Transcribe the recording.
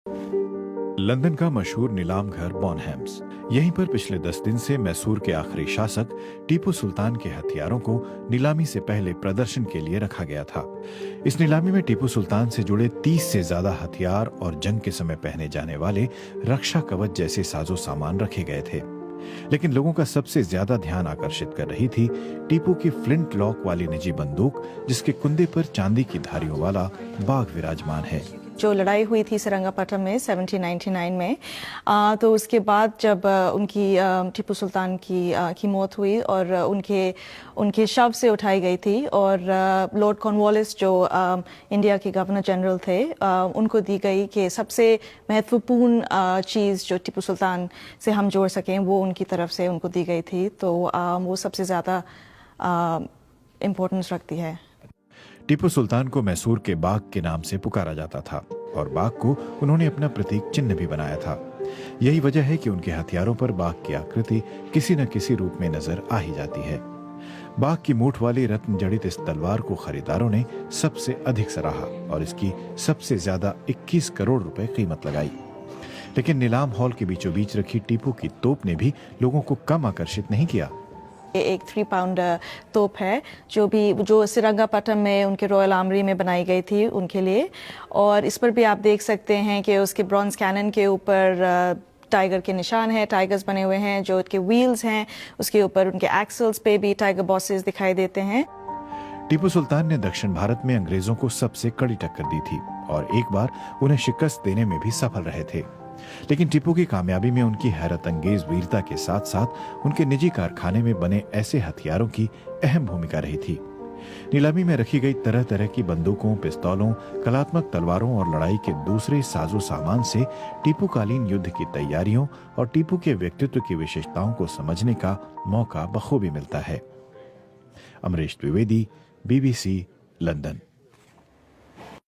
London का मशहूर नीलाम घर बॉनहैम्स। यहीं पर पिछले 10 दिन से मैसूर के आखिरी शासक टीपू सुल्तान के हथियारों को नीलामी से पहले प्रदर्शन के लिए रखा गया था। इस नीलामी में टीपू सुल्तान से जुड़े 30 से ज्यादा हथियार और जंग के समय पहने जाने वाले रक्षा कवच जैसे साजो सामान रखे गए थे। लेकिन लोगों का सबसे ज्यादा ध्यान आकर्षित कर रही थी टीपू की फ्लिंट लॉक वाली निजी बंदूक, जिसके कुंदे पर चांदी की धारियों वाला बाघ विराजमान है। जो लड़ाई हुई थी सेरंगापट्टम में 1799 में, तो उसके बाद जब उनकी टीपू सुल्तान की मौत हुई और उनके शव से उठाई गई थी और लॉर्ड कॉर्नवालिस जो इंडिया के गवर्नर जनरल थे, उनको दी गई कि सबसे महत्वपूर्ण चीज़ जो टीपू सुल्तान से हम जोड़ सकें वो उनकी तरफ से उनको दी गई थी। तो वो सबसे ज़्यादा इम्पोर्टेंस रखती है। टीपू सुल्तान को मैसूर के बाघ के नाम से पुकारा जाता था और बाघ को उन्होंने अपना प्रतीक चिन्ह भी बनाया था। यही वजह है कि उनके हथियारों पर बाघ की आकृति किसी न किसी रूप में नजर आ ही जाती है। बाघ की मूठ वाली रत्न जड़ित इस तलवार को खरीदारों ने सबसे अधिक सराहा और इसकी सबसे ज्यादा 21 करोड़ रुपए कीमत लगाई। लेकिन नीलाम हॉल के बीचों बीच रखी टीपू की तोप ने भी लोगों को कम आकर्षित नहीं किया। एक 3 पाउंड तोप है जो सेरंगापट्टम में उनके रॉयल आर्मरी में बनाई गई थी उनके लिए। और इस पर भी आप देख सकते हैं कि उसके ब्रॉन्ज कैनन के ऊपर टाइगर के निशान है, टाइगर्स बने हुए हैं। जो उसके व्हील्स हैं उसके ऊपर उनके एक्सल्स पे भी टाइगर बॉसेस दिखाई देते हैं। टीपू सुल्तान ने दक्षिण भारत में अंग्रेजों को सबसे कड़ी टक्कर दी थी और एक बार उन्हें शिकस्त देने में भी सफल रहे थे। लेकिन टीपू की कामयाबी में उनकी हैरत अंगेज वीरता के साथ साथ उनके निजी कारखाने में बने ऐसे हथियारों की अहम भूमिका रही थी। नीलामी में रखी गई तरह तरह की बंदूकों, पिस्तौलों, कलात्मक तलवारों और लड़ाई के दूसरे साजो सामान से टीपूकालीन युद्ध की तैयारियों और टीपू के व्यक्तित्व की विशेषताओं को समझने का मौका बखूबी मिलता है। Amrish Dwivedi, BBC, London.